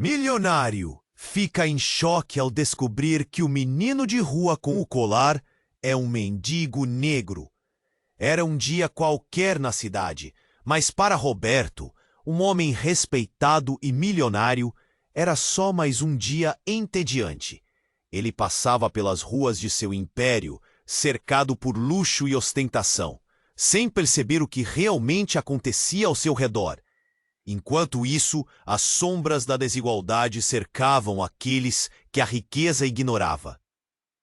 Milionário fica em choque ao descobrir que o menino de rua com o colar é um mendigo negro. Era um dia qualquer na cidade, mas para Roberto, um homem respeitado e milionário, era só mais um dia entediante. Ele passava pelas ruas de seu império, cercado por luxo e ostentação, sem perceber o que realmente acontecia ao seu redor. Enquanto isso, as sombras da desigualdade cercavam aqueles que a riqueza ignorava.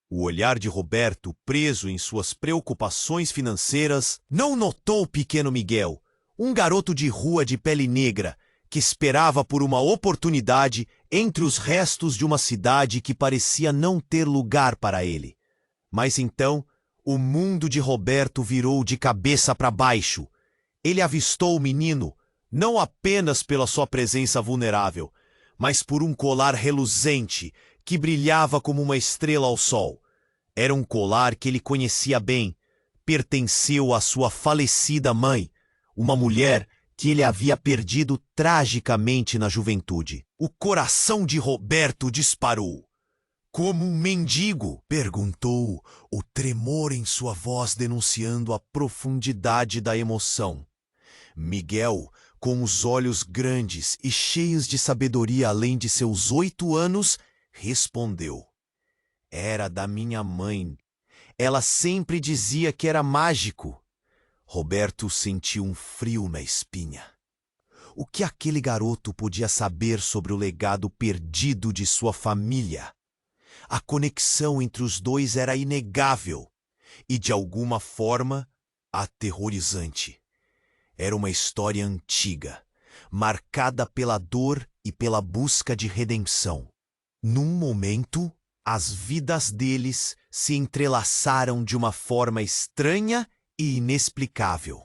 O olhar de Roberto, preso em suas preocupações financeiras, não notou o pequeno Miguel, um garoto de rua de pele negra, que esperava por uma oportunidade entre os restos de uma cidade que parecia não ter lugar para ele. Mas então, o mundo de Roberto virou de cabeça para baixo. Ele avistou o menino, não apenas pela sua presença vulnerável, mas por um colar reluzente que brilhava como uma estrela ao sol. Era um colar que ele conhecia bem, pertenceu à sua falecida mãe, uma mulher que ele havia perdido tragicamente na juventude. O coração de Roberto disparou. Como um mendigo? Perguntou, o tremor em sua voz denunciando a profundidade da emoção. Miguel, com os olhos grandes e cheios de sabedoria além de seus 8 anos, respondeu. Era da minha mãe. Ela sempre dizia que era mágico. Roberto sentiu um frio na espinha. O que aquele garoto podia saber sobre o legado perdido de sua família? A conexão entre os dois era inegável e, de alguma forma, aterrorizante. Era uma história antiga, marcada pela dor e pela busca de redenção. Num momento, as vidas deles se entrelaçaram de uma forma estranha e inexplicável.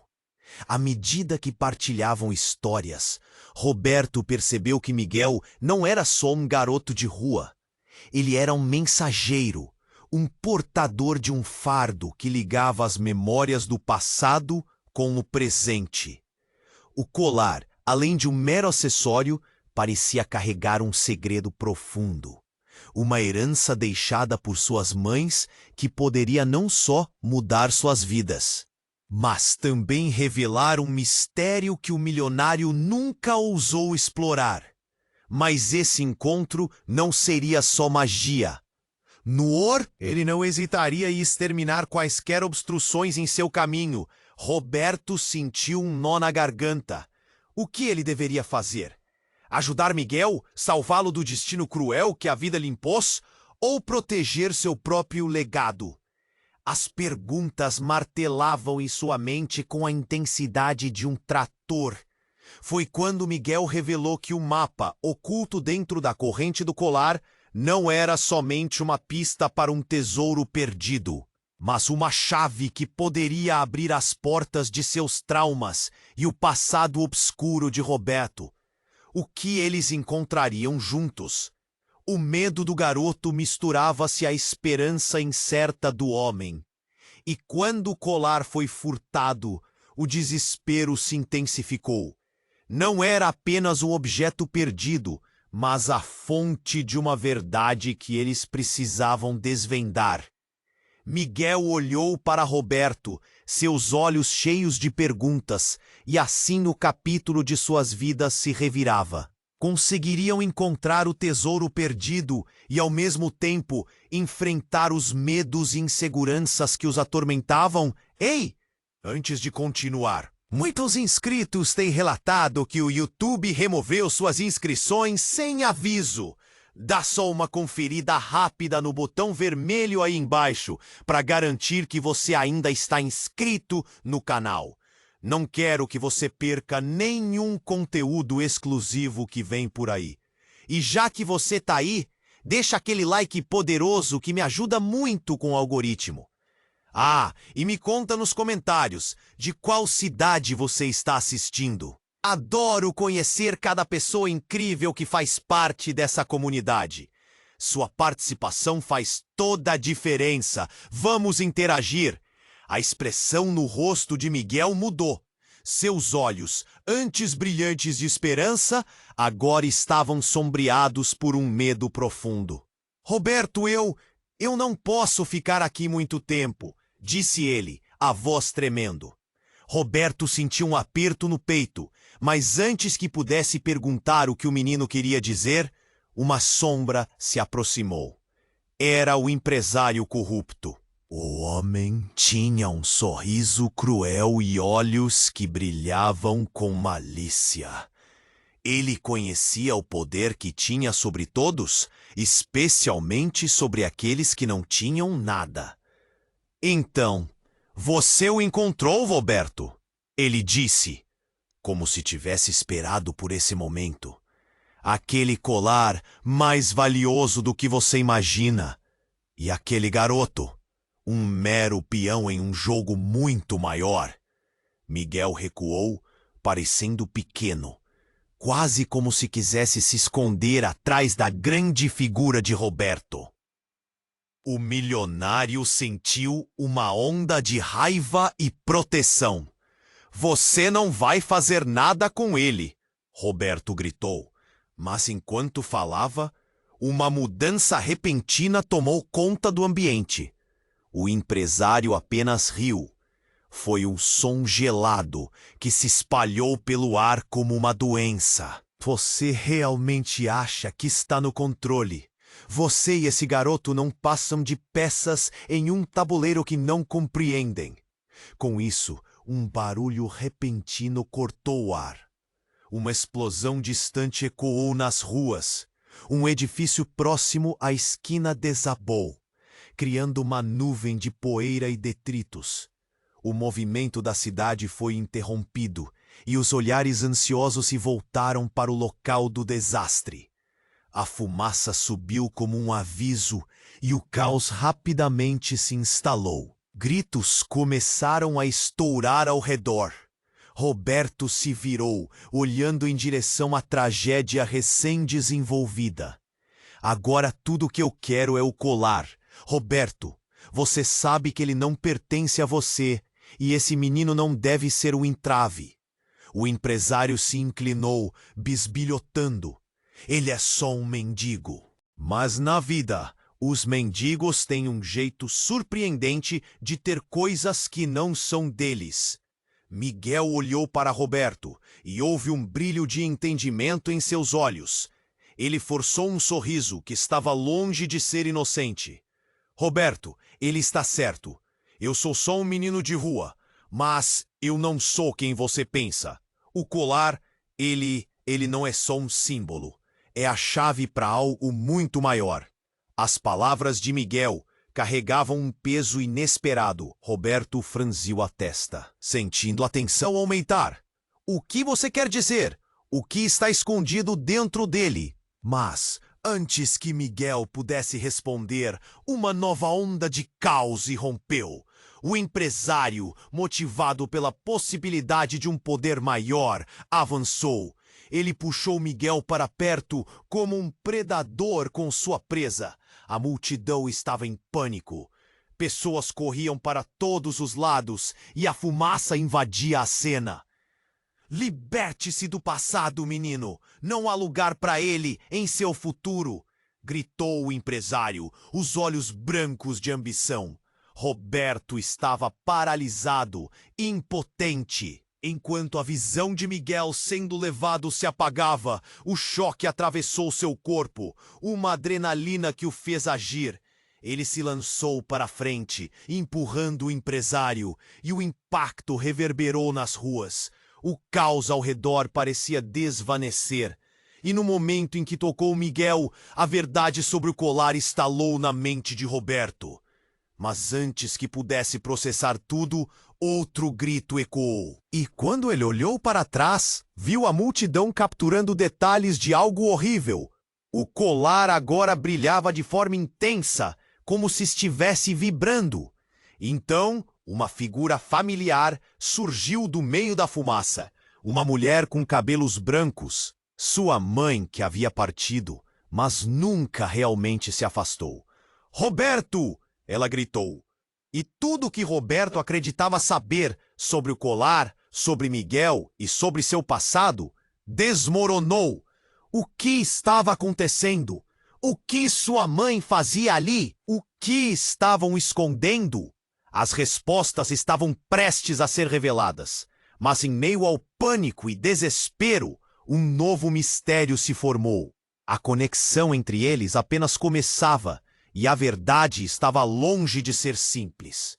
À medida que partilhavam histórias, Roberto percebeu que Miguel não era só um garoto de rua. Ele era um mensageiro, um portador de um fardo que ligava as memórias do passado com o presente. O colar, além de um mero acessório, parecia carregar um segredo profundo. Uma herança deixada por suas mães que poderia não só mudar suas vidas, mas também revelar um mistério que o milionário nunca ousou explorar. Mas esse encontro não seria só magia. Ele não hesitaria em exterminar quaisquer obstruções em seu caminho. Roberto sentiu um nó na garganta. O que ele deveria fazer? Ajudar Miguel, salvá-lo do destino cruel que a vida lhe impôs, ou proteger seu próprio legado? As perguntas martelavam em sua mente com a intensidade de um trator. Foi quando Miguel revelou que o mapa, oculto dentro da corrente do colar, não era somente uma pista para um tesouro perdido, mas uma chave que poderia abrir as portas de seus traumas e o passado obscuro de Roberto. O que eles encontrariam juntos? O medo do garoto misturava-se à esperança incerta do homem. E quando o colar foi furtado, o desespero se intensificou. Não era apenas um objeto perdido, mas a fonte de uma verdade que eles precisavam desvendar. Miguel olhou para Roberto, seus olhos cheios de perguntas, e assim o capítulo de suas vidas se revirava. Conseguiriam encontrar o tesouro perdido e, ao mesmo tempo, enfrentar os medos e inseguranças que os atormentavam? Ei! Antes de continuar, muitos inscritos têm relatado que o YouTube removeu suas inscrições sem aviso. Dá só uma conferida rápida no botão vermelho aí embaixo para garantir que você ainda está inscrito no canal. Não quero que você perca nenhum conteúdo exclusivo que vem por aí. E já que você tá aí, deixa aquele like poderoso que me ajuda muito com o algoritmo. Ah, e me conta nos comentários de qual cidade você está assistindo. Adoro conhecer cada pessoa incrível que faz parte dessa comunidade. Sua participação faz toda a diferença. Vamos interagir. A expressão no rosto de Miguel mudou. Seus olhos, antes brilhantes de esperança, agora estavam sombreados por um medo profundo. Roberto, eu não posso ficar aqui muito tempo, disse ele, a voz tremendo. Roberto sentiu um aperto no peito, mas antes que pudesse perguntar o que o menino queria dizer, uma sombra se aproximou. Era o empresário corrupto. O homem tinha um sorriso cruel e olhos que brilhavam com malícia. Ele conhecia o poder que tinha sobre todos, especialmente sobre aqueles que não tinham nada. Então, você o encontrou, Roberto? Ele disse, como se tivesse esperado por esse momento. Aquele colar mais valioso do que você imagina. E aquele garoto, um mero peão em um jogo muito maior. Miguel recuou, parecendo pequeno, quase como se quisesse se esconder atrás da grande figura de Roberto. O milionário sentiu uma onda de raiva e proteção. Você não vai fazer nada com ele, Roberto gritou. Mas enquanto falava, uma mudança repentina tomou conta do ambiente. O empresário apenas riu. Foi um som gelado que se espalhou pelo ar como uma doença. Você realmente acha que está no controle? Você e esse garoto não passam de peças em um tabuleiro que não compreendem. Com isso, um barulho repentino cortou o ar. Uma explosão distante ecoou nas ruas. Um edifício próximo à esquina desabou, criando uma nuvem de poeira e detritos. O movimento da cidade foi interrompido e os olhares ansiosos se voltaram para o local do desastre. A fumaça subiu como um aviso e o caos rapidamente se instalou. Gritos começaram a estourar ao redor. Roberto se virou, olhando em direção à tragédia recém-desenvolvida. Agora tudo o que eu quero é o colar. Roberto, você sabe que ele não pertence a você e esse menino não deve ser um entrave. O empresário se inclinou, bisbilhotando. Ele é só um mendigo. Mas na vida, os mendigos têm um jeito surpreendente de ter coisas que não são deles. Miguel olhou para Roberto e houve um brilho de entendimento em seus olhos. Ele forçou um sorriso que estava longe de ser inocente. Roberto, ele está certo. Eu sou só um menino de rua, mas eu não sou quem você pensa. O colar, ele não é só um símbolo. É a chave para algo muito maior. As palavras de Miguel carregavam um peso inesperado. Roberto franziu a testa, sentindo a tensão aumentar. O que você quer dizer? O que está escondido dentro dele? Mas, antes que Miguel pudesse responder, uma nova onda de caos irrompeu. O empresário, motivado pela possibilidade de um poder maior, avançou. Ele puxou Miguel para perto como um predador com sua presa. A multidão estava em pânico. Pessoas corriam para todos os lados e a fumaça invadia a cena. Liberte-se do passado, menino. Não há lugar para ele em seu futuro, gritou o empresário, os olhos brancos de ambição. Roberto estava paralisado, impotente. Enquanto a visão de Miguel sendo levado se apagava, o choque atravessou seu corpo, uma adrenalina que o fez agir. Ele se lançou para a frente, empurrando o empresário, e o impacto reverberou nas ruas. O caos ao redor parecia desvanecer. E no momento em que tocou Miguel, a verdade sobre o colar estalou na mente de Roberto. Mas antes que pudesse processar tudo, outro grito ecoou. E quando ele olhou para trás, viu a multidão capturando detalhes de algo horrível. O colar agora brilhava de forma intensa, como se estivesse vibrando. Então, uma figura familiar surgiu do meio da fumaça. Uma mulher com cabelos brancos. Sua mãe, que havia partido, mas nunca realmente se afastou. Roberto! Ela gritou. E tudo que Roberto acreditava saber sobre o colar, sobre Miguel e sobre seu passado, desmoronou. O que estava acontecendo? O que sua mãe fazia ali? O que estavam escondendo? As respostas estavam prestes a ser reveladas, mas em meio ao pânico e desespero, um novo mistério se formou. A conexão entre eles apenas começava e a verdade estava longe de ser simples.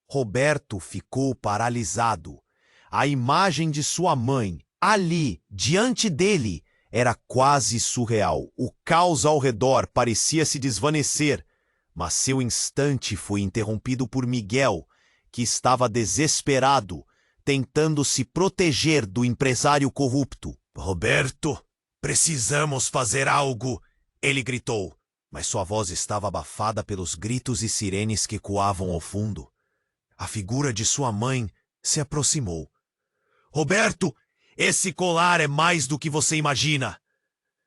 Roberto ficou paralisado. A imagem de sua mãe, ali, diante dele, era quase surreal. O caos ao redor parecia se desvanecer, mas seu instante foi interrompido por Miguel, que estava desesperado, tentando se proteger do empresário corrupto. Roberto, precisamos fazer algo, ele gritou, mas sua voz estava abafada pelos gritos e sirenes que ecoavam ao fundo. A figura de sua mãe se aproximou. Roberto, esse colar é mais do que você imagina.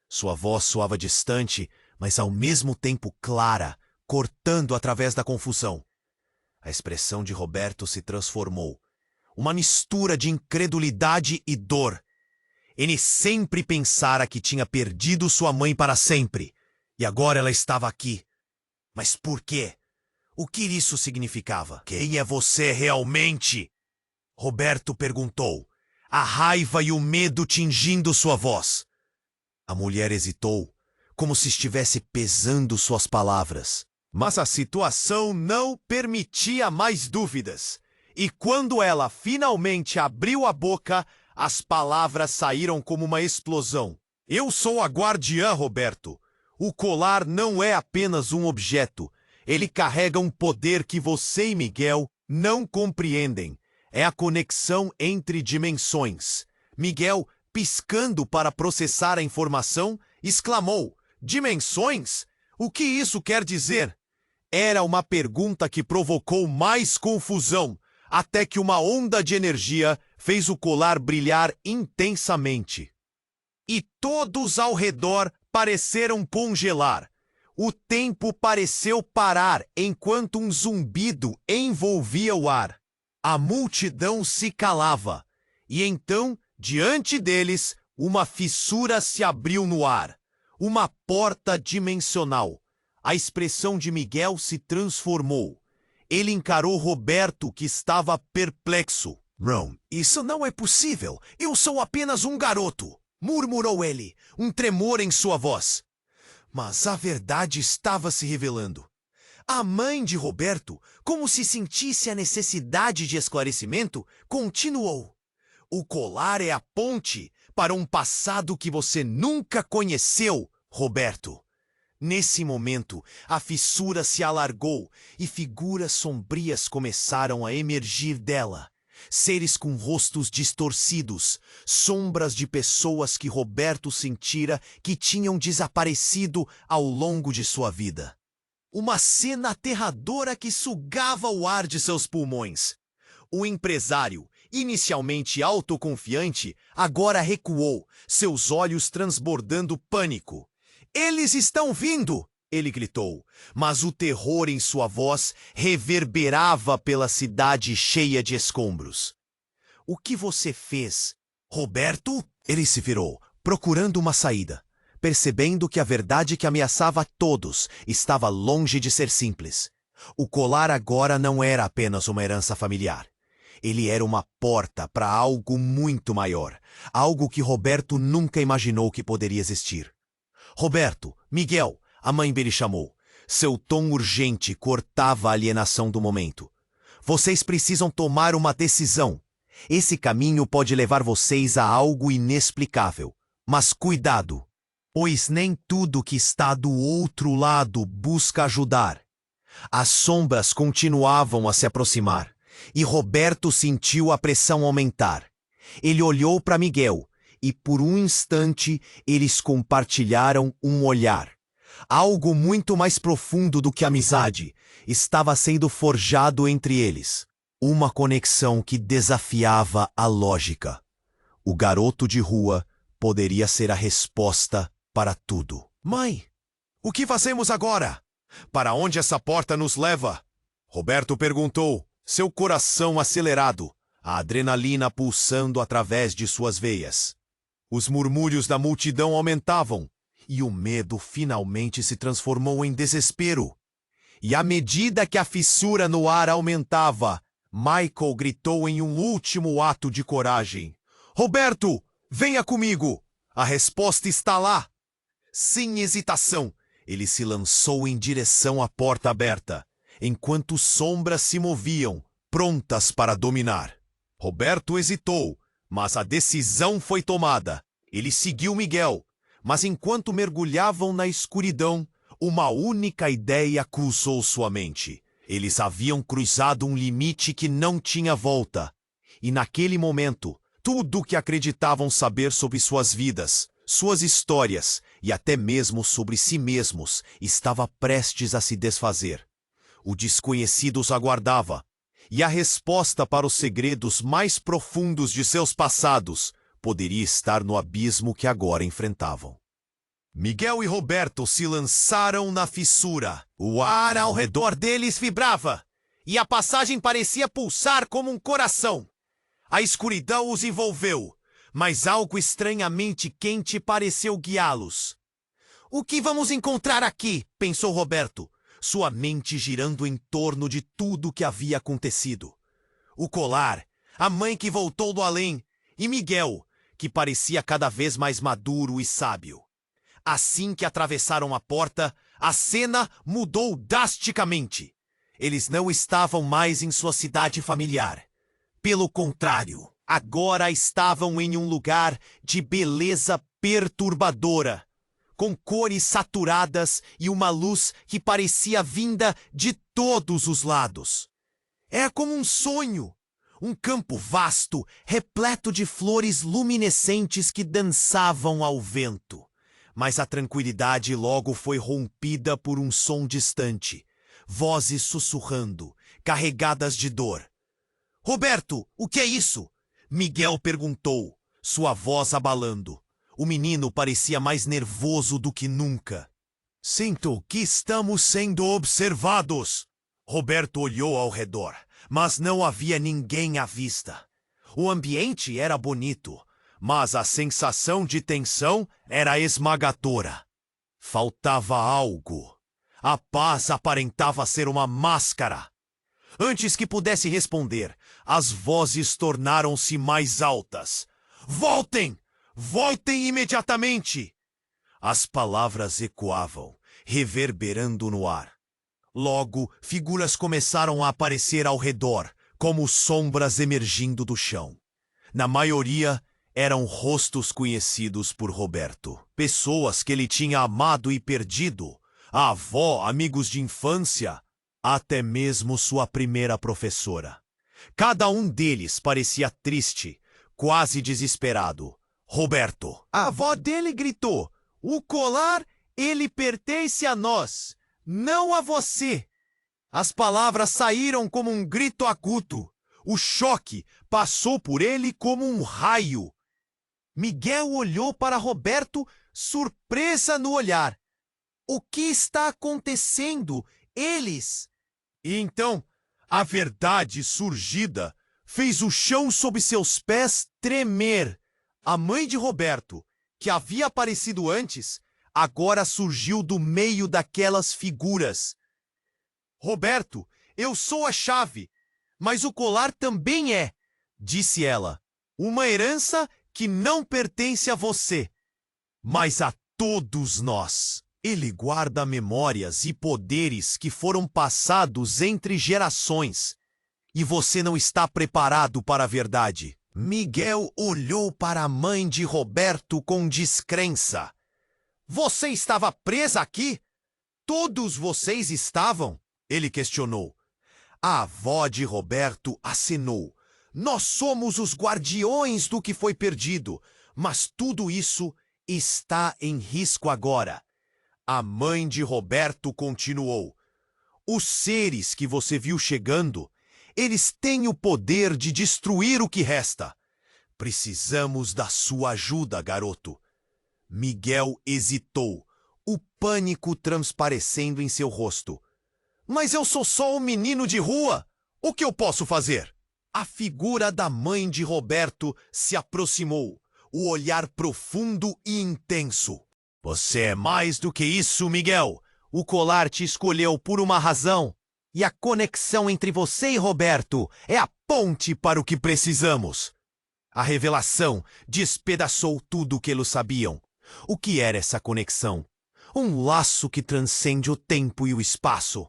Sua voz soava distante, mas ao mesmo tempo clara, cortando através da confusão. A expressão de Roberto se transformou. Uma mistura de incredulidade e dor. Ele sempre pensara que tinha perdido sua mãe para sempre, e agora ela estava aqui. Mas por quê? O que isso significava? Quem é você realmente? Roberto perguntou, a raiva e o medo tingindo sua voz. A mulher hesitou, como se estivesse pesando suas palavras. Mas a situação não permitia mais dúvidas. E quando ela finalmente abriu a boca, as palavras saíram como uma explosão. Eu sou a guardiã, Roberto. O colar não é apenas um objeto. Ele carrega um poder que você e Miguel não compreendem. É a conexão entre dimensões. Miguel, piscando para processar a informação, exclamou: dimensões? O que isso quer dizer? Era uma pergunta que provocou mais confusão, até que uma onda de energia fez o colar brilhar intensamente. E todos ao redor pareceram congelar. O tempo pareceu parar enquanto um zumbido envolvia o ar. A multidão se calava, e então, diante deles, uma fissura se abriu no ar. Uma porta dimensional. A expressão de Miguel se transformou. Ele encarou Roberto, que estava perplexo. Ron, isso não é possível. Eu sou apenas um garoto, murmurou ele, um tremor em sua voz. Mas a verdade estava se revelando. A mãe de Roberto, como se sentisse a necessidade de esclarecimento, continuou. O colar é a ponte para um passado que você nunca conheceu, Roberto. Nesse momento, a fissura se alargou e figuras sombrias começaram a emergir dela. Seres com rostos distorcidos, sombras de pessoas que Roberto sentira que tinham desaparecido ao longo de sua vida. Uma cena aterradora que sugava o ar de seus pulmões. O empresário, inicialmente autoconfiante, agora recuou, seus olhos transbordando pânico. Eles estão vindo! Ele gritou, mas o terror em sua voz reverberava pela cidade cheia de escombros. O que você fez, Roberto? Ele se virou, procurando uma saída, percebendo que a verdade que ameaçava a todos estava longe de ser simples. O colar agora não era apenas uma herança familiar. Ele era uma porta para algo muito maior, algo que Roberto nunca imaginou que poderia existir. Roberto, Miguel, a mãe dele chamou. Seu tom urgente cortava a alienação do momento. Vocês precisam tomar uma decisão. Esse caminho pode levar vocês a algo inexplicável. Mas cuidado, pois nem tudo que está do outro lado busca ajudar. As sombras continuavam a se aproximar, e Roberto sentiu a pressão aumentar. Ele olhou para Miguel, e por um instante eles compartilharam um olhar. Algo muito mais profundo do que amizade estava sendo forjado entre eles. Uma conexão que desafiava a lógica. O garoto de rua poderia ser a resposta para tudo. Mãe, o que fazemos agora? Para onde essa porta nos leva? Roberto perguntou, seu coração acelerado, a adrenalina pulsando através de suas veias. Os murmúrios da multidão aumentavam, e o medo finalmente se transformou em desespero. E à medida que a fissura no ar aumentava, Michael gritou em um último ato de coragem: Roberto, venha comigo! A resposta está lá! Sem hesitação, ele se lançou em direção à porta aberta, enquanto sombras se moviam, prontas para dominar. Roberto hesitou, mas a decisão foi tomada. Ele seguiu Miguel, mas enquanto mergulhavam na escuridão, uma única ideia cruzou sua mente. Eles haviam cruzado um limite que não tinha volta. E naquele momento, tudo o que acreditavam saber sobre suas vidas, suas histórias e até mesmo sobre si mesmos estava prestes a se desfazer. O desconhecido os aguardava, e a resposta para os segredos mais profundos de seus passados poderia estar no abismo que agora enfrentavam. Miguel e Roberto se lançaram na fissura. O ar ao redor deles vibrava, e a passagem parecia pulsar como um coração. A escuridão os envolveu, mas algo estranhamente quente pareceu guiá-los. O que vamos encontrar aqui? Pensou Roberto, sua mente girando em torno de tudo o que havia acontecido. O colar, a mãe que voltou do além, e Miguel, que parecia cada vez mais maduro e sábio. Assim que atravessaram a porta, a cena mudou drasticamente. Eles não estavam mais em sua cidade familiar. Pelo contrário, agora estavam em um lugar de beleza perturbadora, com cores saturadas e uma luz que parecia vinda de todos os lados. Era como um sonho, um campo vasto, repleto de flores luminescentes que dançavam ao vento. Mas a tranquilidade logo foi rompida por um som distante, vozes sussurrando, carregadas de dor. Roberto, o que é isso? Miguel perguntou, sua voz abalando. O menino parecia mais nervoso do que nunca. Sinto que estamos sendo observados. Roberto olhou ao redor, mas não havia ninguém à vista. O ambiente era bonito, mas a sensação de tensão era esmagadora. Faltava algo. A paz aparentava ser uma máscara. Antes que pudesse responder, as vozes tornaram-se mais altas. Voltem! Voltem imediatamente! As palavras ecoavam, reverberando no ar. Logo, figuras começaram a aparecer ao redor, como sombras emergindo do chão. Na maioria, eram rostos conhecidos por Roberto. Pessoas que ele tinha amado e perdido. A avó, amigos de infância, até mesmo sua primeira professora. Cada um deles parecia triste, quase desesperado. Roberto. A avó dele gritou: "O colar, ele pertence a nós, não a você." As palavras saíram como um grito agudo. O choque passou por ele como um raio. Miguel olhou para Roberto, surpresa no olhar. O que está acontecendo? Eles... E então, a verdade surgida fez o chão sob seus pés tremer. A mãe de Roberto, que havia aparecido antes, agora surgiu do meio daquelas figuras. Roberto, eu sou a chave, mas o colar também é, disse ela. Uma herança que não pertence a você, mas a todos nós. Ele guarda memórias e poderes que foram passados entre gerações. E você não está preparado para a verdade. Miguel olhou para a mãe de Roberto com descrença. Você estava presa aqui? Todos vocês estavam? Ele questionou. A avó de Roberto acenou. Nós somos os guardiões do que foi perdido, mas tudo isso está em risco agora. A mãe de Roberto continuou. Os seres que você viu chegando, eles têm o poder de destruir o que resta. Precisamos da sua ajuda, garoto. Miguel hesitou, o pânico transparecendo em seu rosto. Mas eu sou só um menino de rua. O que eu posso fazer? A figura da mãe de Roberto se aproximou. o olhar profundo e intenso. Você é mais do que isso, Miguel. O colar te escolheu por uma razão. E a conexão entre você e Roberto é a ponte para o que precisamos. A revelação despedaçou tudo o que eles sabiam. O que era essa conexão? Um laço que transcende o tempo e o espaço.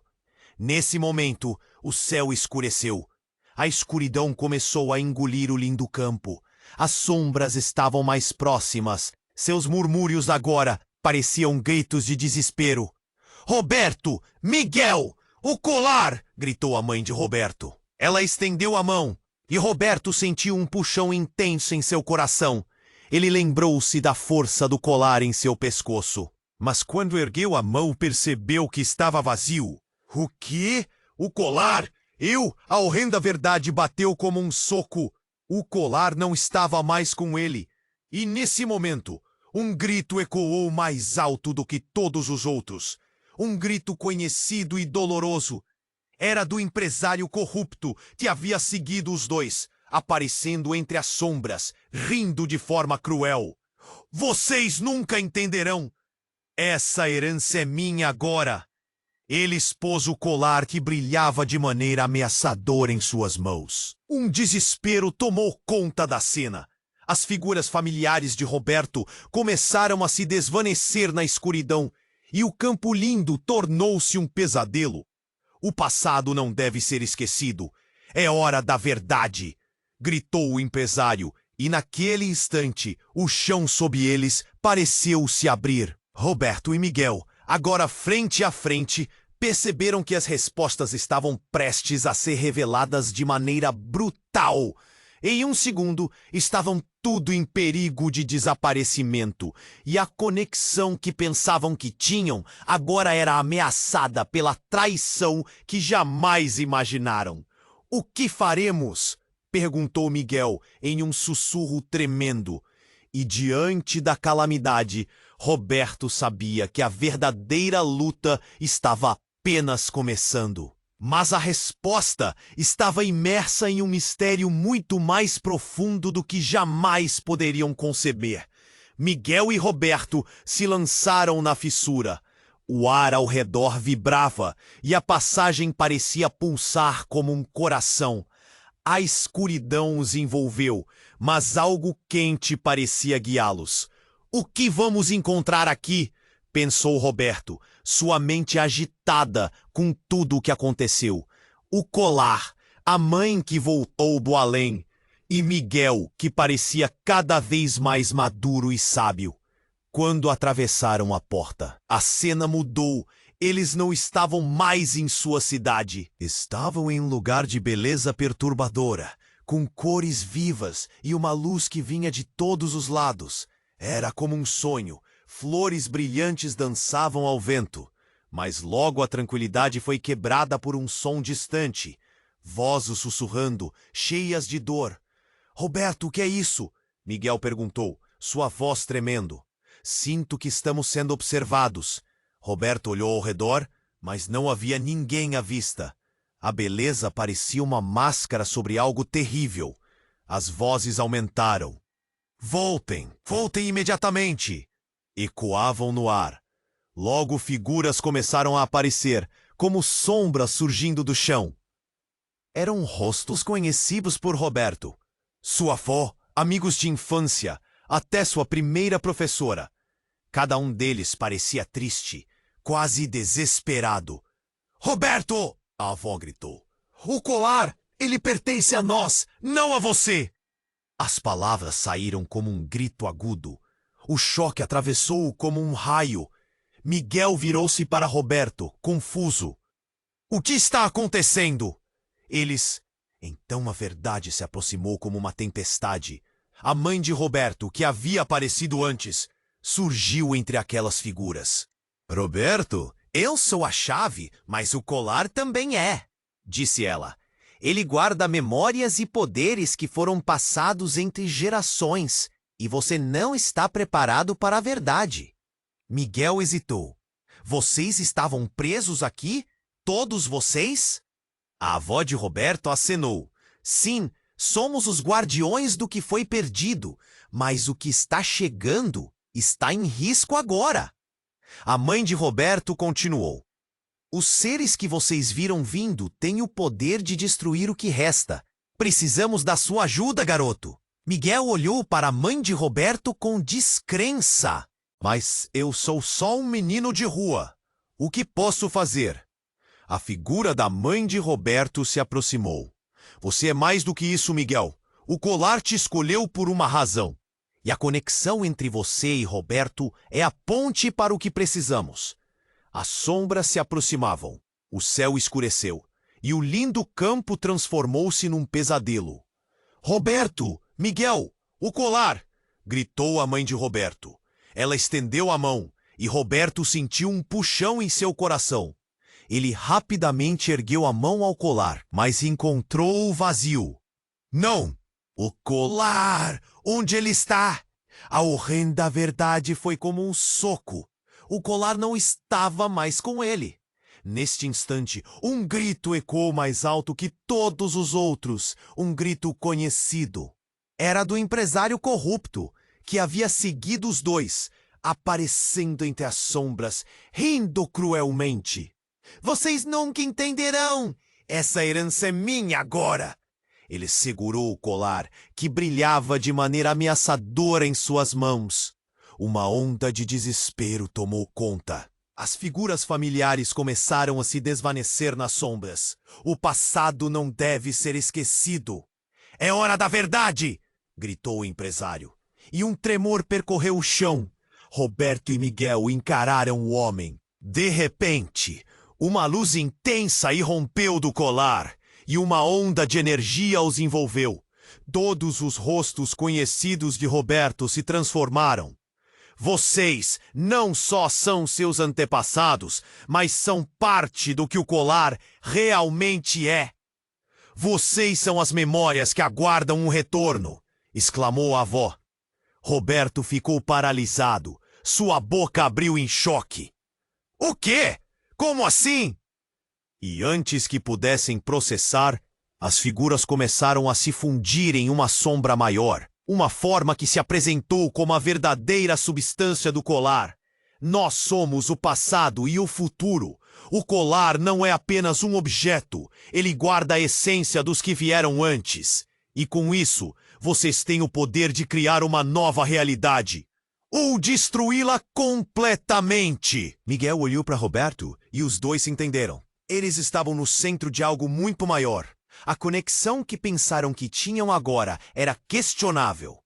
Nesse momento, o céu escureceu. A escuridão começou a engolir o lindo campo. As sombras estavam mais próximas. Seus murmúrios agora pareciam gritos de desespero. Roberto! Miguel! O colar! Gritou a mãe de Roberto. Ela estendeu a mão e Roberto sentiu um puxão intenso em seu coração. Ele lembrou-se da força do colar em seu pescoço. Mas quando ergueu a mão, percebeu que estava vazio. O quê? O colar? A horrenda verdade bateu como um soco. O colar não estava mais com ele. E nesse momento, um grito ecoou mais alto do que todos os outros. Um grito conhecido e doloroso. Era do empresário corrupto que havia seguido os dois, aparecendo entre as sombras, rindo de forma cruel. Vocês nunca entenderão. Essa herança é minha agora. Ele expôs o colar que brilhava de maneira ameaçadora em suas mãos. Um desespero tomou conta da cena. As figuras familiares de Roberto começaram a se desvanecer na escuridão e o Campo Lindo tornou-se um pesadelo. O passado não deve ser esquecido. É hora da verdade, gritou o empresário, e naquele instante o chão sob eles pareceu se abrir. Roberto e Miguel, agora frente a frente, perceberam que as respostas estavam prestes a ser reveladas de maneira brutal. Em um segundo, estavam tudo em perigo de desaparecimento, e a conexão que pensavam que tinham agora era ameaçada pela traição que jamais imaginaram. O que faremos? Perguntou Miguel em um sussurro tremendo. E diante da calamidade, Roberto sabia que a verdadeira luta estava apenas começando. Mas a resposta estava imersa em um mistério muito mais profundo do que jamais poderiam conceber. Miguel e Roberto se lançaram na fissura. O ar ao redor vibrava e a passagem parecia pulsar como um coração. A escuridão os envolveu, mas algo quente parecia guiá-los. O que vamos encontrar aqui? Pensou Roberto, sua mente agitada com tudo o que aconteceu. O colar, a mãe que voltou do além, e Miguel, que parecia cada vez mais maduro e sábio. Quando atravessaram a porta, a cena mudou. Eles não estavam mais em sua cidade. Estavam em um lugar de beleza perturbadora, com cores vivas e uma luz que vinha de todos os lados. Era como um sonho. Flores brilhantes dançavam ao vento. Mas logo a tranquilidade foi quebrada por um som distante. Vozes sussurrando, cheias de dor. Roberto, o que é isso? Miguel perguntou, sua voz tremendo. Sinto que estamos sendo observados. Roberto olhou ao redor, mas não havia ninguém à vista. A beleza parecia uma máscara sobre algo terrível. As vozes aumentaram. Voltem! Voltem imediatamente! Ecoavam no ar. Logo figuras começaram a aparecer, como sombras surgindo do chão. Eram rostos conhecidos por Roberto. Sua avó, amigos de infância, até sua primeira professora. Cada um deles parecia triste, quase desesperado. Roberto! A avó gritou. O colar! Ele pertence a nós, não a você! As palavras saíram como um grito agudo. O choque atravessou-o como um raio. Miguel virou-se para Roberto, confuso. O que está acontecendo? Então a verdade se aproximou como uma tempestade. A mãe de Roberto, que havia aparecido antes, surgiu entre aquelas figuras. Roberto, eu sou a chave, mas o colar também é, disse ela. Ele guarda memórias e poderes que foram passados entre gerações, e você não está preparado para a verdade. Miguel hesitou. Vocês estavam presos aqui? Todos vocês? A avó de Roberto acenou. Sim, Somos os guardiões do que foi perdido, mas o que está chegando está em risco agora. A mãe de Roberto continuou. Os seres que vocês viram vindo têm o poder de destruir o que resta. Precisamos da sua ajuda, garoto. Miguel olhou para a mãe de Roberto com descrença. Mas eu sou só um menino de rua. O que posso fazer? A figura da mãe de Roberto se aproximou. Você é mais do que isso, Miguel. O colar te escolheu por uma razão. E a conexão entre você e Roberto é a ponte para o que precisamos. As sombras se aproximavam, o céu escureceu, e o lindo campo transformou-se num pesadelo. Roberto! Miguel! O colar! Gritou a mãe de Roberto. Ela estendeu a mão, e Roberto sentiu um puxão em seu coração. Ele rapidamente ergueu a mão ao colar, mas encontrou o vazio. Não! O colar! Onde ele está? A horrenda verdade foi como um soco. O colar não estava mais com ele. Neste instante, um grito ecoou mais alto que todos os outros, um grito conhecido. Era do empresário corrupto, que havia seguido os dois, aparecendo entre as sombras, rindo cruelmente. Vocês nunca entenderão! Essa herança é minha agora! Ele segurou o colar, que brilhava de maneira ameaçadora em suas mãos. Uma onda de desespero tomou conta. As figuras familiares começaram a se desvanecer nas sombras. O passado não deve ser esquecido. É hora da verdade! Gritou o empresário. E um tremor percorreu o chão. Roberto e Miguel encararam o homem. De repente, uma luz intensa irrompeu do colar, e uma onda de energia os envolveu. Todos os rostos conhecidos de Roberto se transformaram. Vocês não só são seus antepassados, mas são parte do que o colar realmente é. Vocês são as memórias que aguardam um retorno, exclamou a avó. Roberto ficou paralisado. Sua boca abriu em choque. O quê? Como assim? E antes que pudessem processar, as figuras começaram a se fundir em uma sombra maior. Uma forma que se apresentou como a verdadeira substância do colar. Nós somos o passado e o futuro. O colar não é apenas um objeto. Ele guarda a essência dos que vieram antes. E com isso, vocês têm o poder de criar uma nova realidade. Ou destruí-la completamente. Miguel olhou para Roberto e os dois se entenderam. Eles estavam no centro de algo muito maior. A conexão que pensaram que tinham agora era questionável.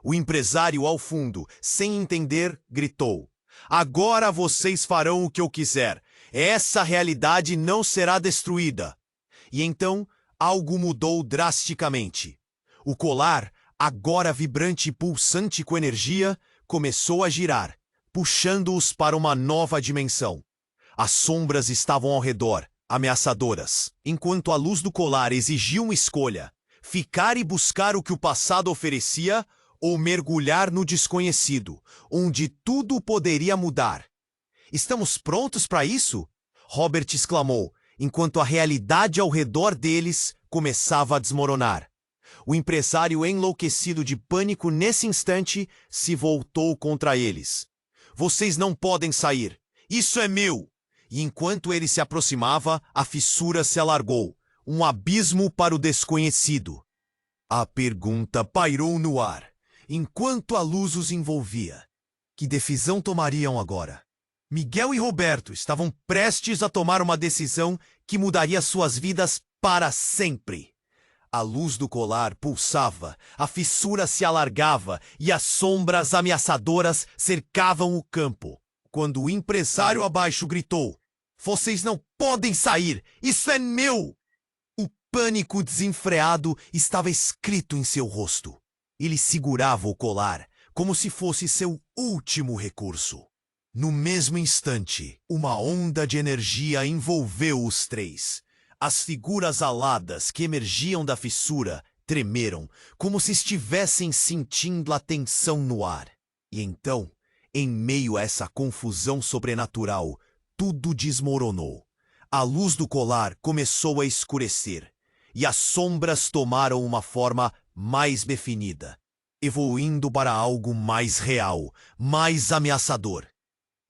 O empresário, ao fundo, sem entender, gritou. Agora vocês farão o que eu quiser. Essa realidade não será destruída. E então, algo mudou drasticamente. O colar, agora vibrante e pulsante com energia, começou a girar, puxando-os para uma nova dimensão. As sombras estavam ao redor, ameaçadoras, enquanto a luz do colar exigia uma escolha: ficar e buscar o que o passado oferecia ou mergulhar no desconhecido, onde tudo poderia mudar. Estamos prontos para isso? Robert exclamou, enquanto a realidade ao redor deles começava a desmoronar. O empresário, enlouquecido de pânico nesse instante, se voltou contra eles. Vocês não podem sair. Isso é meu! E enquanto ele se aproximava, a fissura se alargou, um abismo para o desconhecido. A pergunta pairou no ar, enquanto a luz os envolvia. Que decisão tomariam agora? Miguel e Roberto estavam prestes a tomar uma decisão que mudaria suas vidas para sempre. A luz do colar pulsava, a fissura se alargava e as sombras ameaçadoras cercavam o campo. Quando o empresário abaixo gritou: "Vocês não podem sair! Isso é meu!" O pânico desenfreado estava escrito em seu rosto. Ele segurava o colar como se fosse seu último recurso. No mesmo instante, uma onda de energia envolveu os três. As figuras aladas que emergiam da fissura tremeram, como se estivessem sentindo a tensão no ar. E então, em meio a essa confusão sobrenatural, tudo desmoronou. A luz do colar começou a escurecer, e as sombras tomaram uma forma mais definida, evoluindo para algo mais real, mais ameaçador.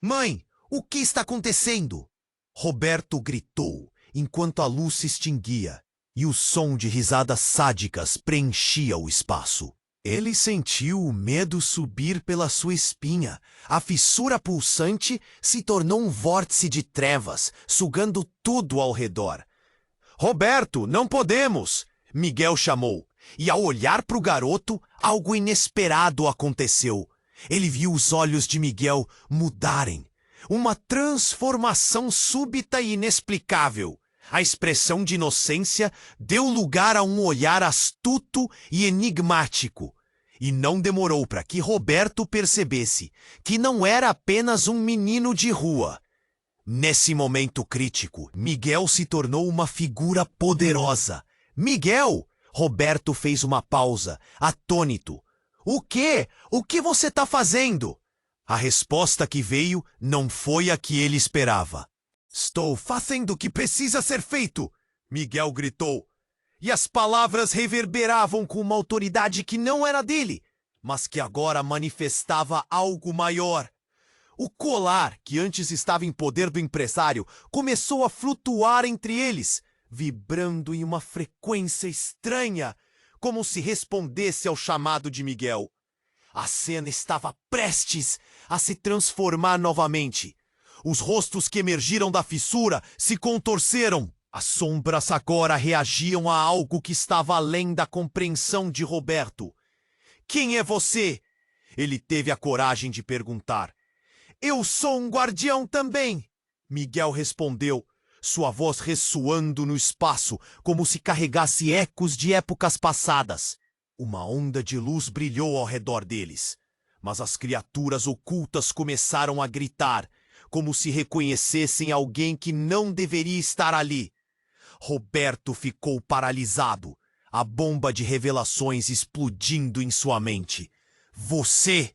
Mãe, o que está acontecendo? Roberto gritou, enquanto a luz se extinguia e o som de risadas sádicas preenchia o espaço. Ele sentiu o medo subir pela sua espinha. A fissura pulsante se tornou um vórtice de trevas, sugando tudo ao redor. Roberto, não podemos! Miguel chamou. E ao olhar para o garoto, algo inesperado aconteceu. Ele viu os olhos de Miguel mudarem. Uma transformação súbita e inexplicável. A expressão de inocência deu lugar a um olhar astuto e enigmático. E não demorou para que Roberto percebesse que não era apenas um menino de rua. Nesse momento crítico, Miguel se tornou uma figura poderosa. Miguel! Roberto fez uma pausa, atônito. O quê? O que você está fazendo? A resposta que veio não foi a que ele esperava. Estou fazendo o que precisa ser feito! Miguel gritou. E as palavras reverberavam com uma autoridade que não era dele, mas que agora manifestava algo maior. O colar, que antes estava em poder do empresário, começou a flutuar entre eles, vibrando em uma frequência estranha, como se respondesse ao chamado de Miguel. A cena estava prestes a se transformar novamente. Os rostos que emergiram da fissura se contorceram. As sombras agora reagiam a algo que estava além da compreensão de Roberto. Quem é você? Ele teve a coragem de perguntar. Eu sou um guardião também, Miguel respondeu, sua voz ressoando no espaço como se carregasse ecos de épocas passadas. Uma onda de luz brilhou ao redor deles, mas as criaturas ocultas começaram a gritar, como se reconhecessem alguém que não deveria estar ali. Roberto ficou paralisado, a bomba de revelações explodindo em sua mente. Você,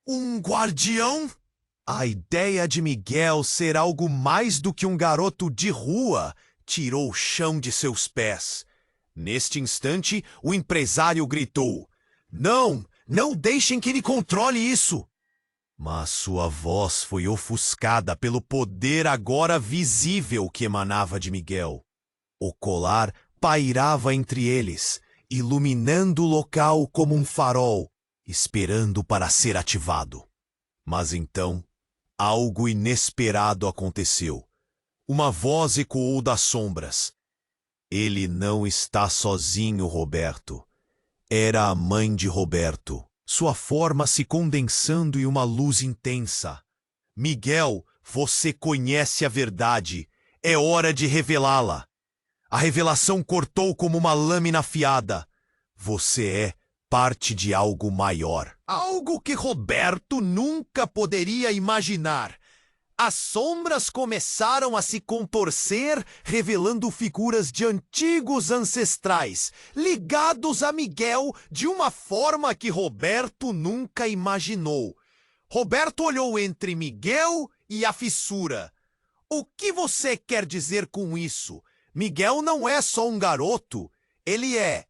um guardião? A ideia de Miguel ser algo mais do que um garoto de rua tirou o chão de seus pés. Neste instante, o empresário gritou: Não! Não deixem que ele controle isso! Mas sua voz foi ofuscada pelo poder agora visível que emanava de Miguel. O colar pairava entre eles, iluminando o local como um farol, esperando para ser ativado. Mas então, algo inesperado aconteceu. Uma voz ecoou das sombras. Ele não está sozinho, Roberto. Era a mãe de Roberto, sua forma se condensando em uma luz intensa. Miguel, você conhece a verdade. É hora de revelá-la. A revelação cortou como uma lâmina afiada. Você é parte de algo maior. Algo que Roberto nunca poderia imaginar. As sombras começaram a se contorcer, revelando figuras de antigos ancestrais, ligados a Miguel de uma forma que Roberto nunca imaginou. Roberto olhou entre Miguel e a fissura. O que você quer dizer com isso? Miguel não é só um garoto. Ele é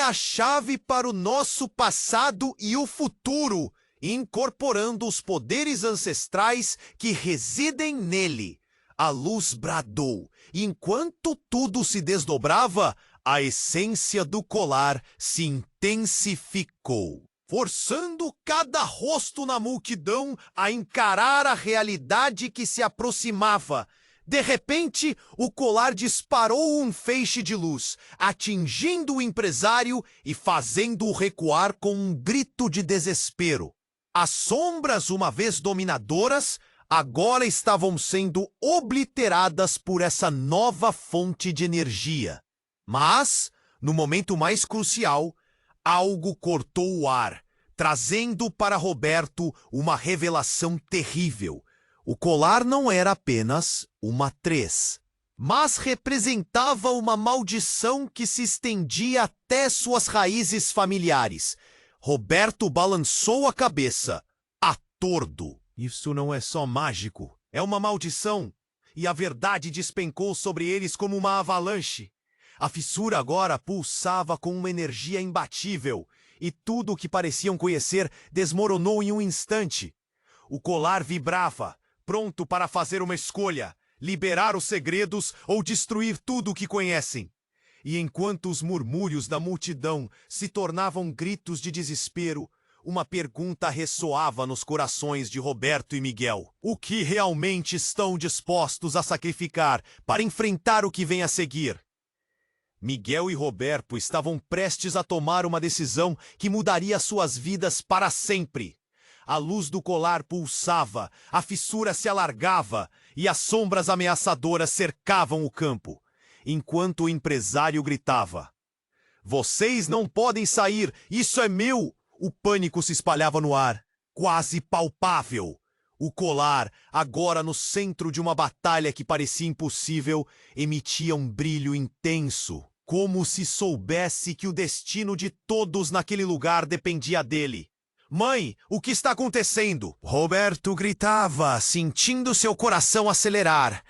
a chave para o nosso passado e o futuro, incorporando os poderes ancestrais que residem nele. A luz bradou. Enquanto tudo se desdobrava, a essência do colar se intensificou, forçando cada rosto na multidão a encarar a realidade que se aproximava. De repente, o colar disparou um feixe de luz, atingindo o empresário e fazendo-o recuar com um grito de desespero. As sombras, uma vez dominadoras, agora estavam sendo obliteradas por essa nova fonte de energia. Mas, no momento mais crucial, algo cortou o ar, trazendo para Roberto uma revelação terrível. O colar não era apenas uma trez, mas representava uma maldição que se estendia até suas raízes familiares. Roberto balançou a cabeça, atordo. Isso não é só mágico, é uma maldição. E a verdade despencou sobre eles como uma avalanche. A fissura agora pulsava com uma energia imbatível, e tudo o que pareciam conhecer desmoronou em um instante. O colar vibrava, pronto para fazer uma escolha, liberar os segredos ou destruir tudo o que conhecem. E enquanto os murmúrios da multidão se tornavam gritos de desespero, uma pergunta ressoava nos corações de Roberto e Miguel. O que realmente estão dispostos a sacrificar para enfrentar o que vem a seguir? Miguel e Roberto estavam prestes a tomar uma decisão que mudaria suas vidas para sempre. A luz do colar pulsava, a fissura se alargava e as sombras ameaçadoras cercavam o campo, enquanto o empresário gritava: "Vocês não podem sair, isso é meu!" O pânico se espalhava no ar, quase palpável. O colar, agora no centro de uma batalha que parecia impossível, emitia um brilho intenso, como se soubesse que o destino de todos naquele lugar dependia dele. "Mãe, o que está acontecendo?" Roberto gritava, sentindo seu coração acelerar.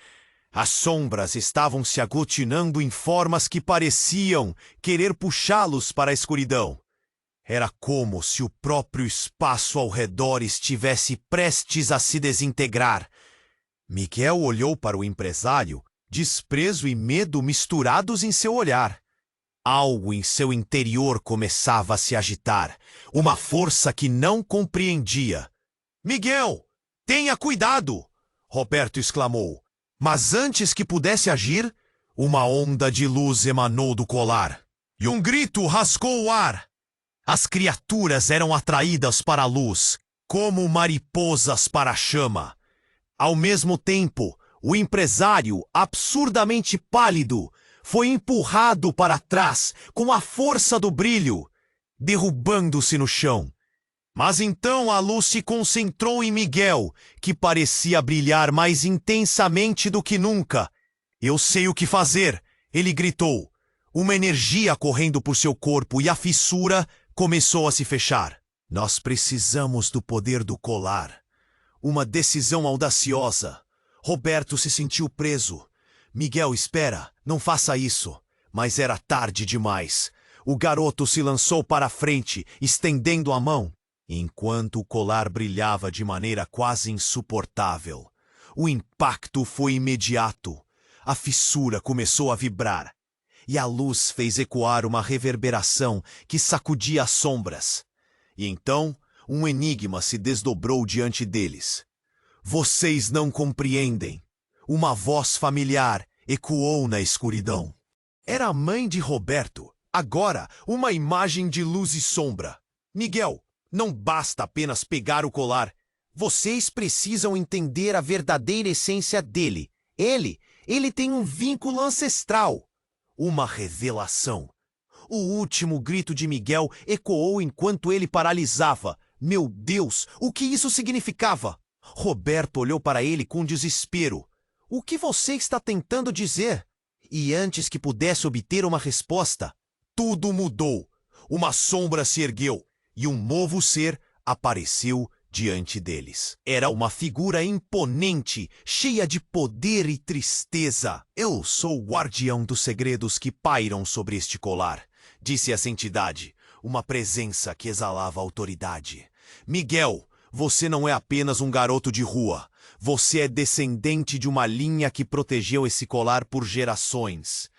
As sombras estavam se aglutinando em formas que pareciam querer puxá-los para a escuridão. Era como se o próprio espaço ao redor estivesse prestes a se desintegrar. Miguel olhou para o empresário, desprezo e medo misturados em seu olhar. Algo em seu interior começava a se agitar, uma força que não compreendia. "Miguel, tenha cuidado!" Roberto exclamou. Mas antes que pudesse agir, uma onda de luz emanou do colar, e um grito rasgou o ar. As criaturas eram atraídas para a luz, como mariposas para a chama. Ao mesmo tempo, o empresário, absurdamente pálido, foi empurrado para trás com a força do brilho, derrubando-se no chão. Mas então a luz se concentrou em Miguel, que parecia brilhar mais intensamente do que nunca. "Eu sei o que fazer!" ele gritou. Uma energia correndo por seu corpo e a fissura começou a se fechar. "Nós precisamos do poder do colar." Uma decisão audaciosa. Roberto se sentiu preso. "Miguel, espera, não faça isso." Mas era tarde demais. O garoto se lançou para a frente, estendendo a mão, enquanto o colar brilhava de maneira quase insuportável. O impacto foi imediato. A fissura começou a vibrar, e a luz fez ecoar uma reverberação que sacudia as sombras. E então, um enigma se desdobrou diante deles. "Vocês não compreendem." Uma voz familiar ecoou na escuridão. Era a mãe de Roberto, agora uma imagem de luz e sombra. "Miguel, não basta apenas pegar o colar. Vocês precisam entender a verdadeira essência dele. Ele tem um vínculo ancestral." Uma revelação. O último grito de Miguel ecoou enquanto ele paralisava. Meu Deus, o que isso significava? Roberto olhou para ele com desespero. "O que você está tentando dizer?" E antes que pudesse obter uma resposta, tudo mudou. Uma sombra se ergueu e um novo ser apareceu diante deles. Era uma figura imponente, cheia de poder e tristeza. "Eu sou o guardião dos segredos que pairam sobre este colar", disse essa entidade, uma presença que exalava autoridade. "Miguel, você não é apenas um garoto de rua. Você é descendente de uma linha que protegeu esse colar por gerações."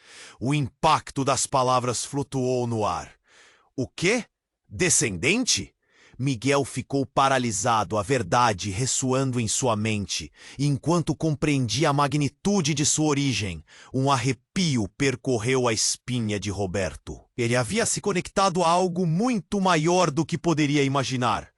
O impacto das palavras flutuou no ar. "O quê? Descendente?" Miguel ficou paralisado, a verdade ressoando em sua mente. Enquanto compreendia a magnitude de sua origem, um arrepio percorreu a espinha de Roberto. Ele havia se conectado a algo muito maior do que poderia imaginar.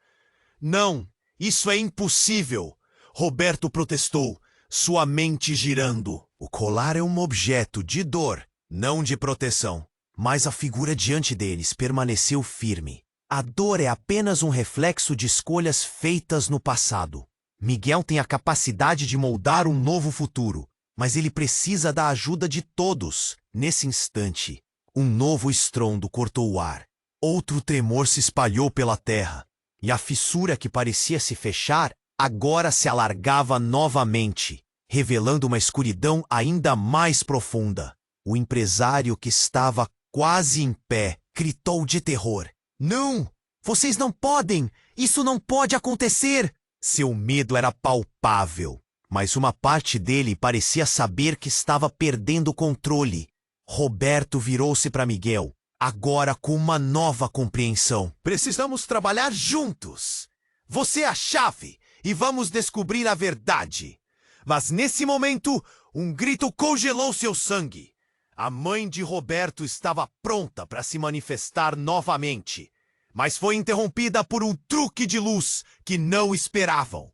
"Não, isso é impossível!" Roberto protestou, sua mente girando. O colar é um objeto de dor, não de proteção. Mas a figura diante deles permaneceu firme. A dor é apenas um reflexo de escolhas feitas no passado. Miguel tem a capacidade de moldar um novo futuro, mas ele precisa da ajuda de todos. Nesse instante, um novo estrondo cortou o ar. Outro tremor se espalhou pela terra, e a fissura que parecia se fechar agora se alargava novamente, revelando uma escuridão ainda mais profunda. O empresário, que estava quase em pé, gritou de terror. Não! Vocês não podem! Isso não pode acontecer! Seu medo era palpável, mas uma parte dele parecia saber que estava perdendo o controle. Roberto virou-se para Miguel, agora com uma nova compreensão. Precisamos trabalhar juntos. Você é a chave e vamos descobrir a verdade. Mas nesse momento, um grito congelou seu sangue. A mãe de Roberto estava pronta para se manifestar novamente, mas foi interrompida por um truque de luz que não esperavam.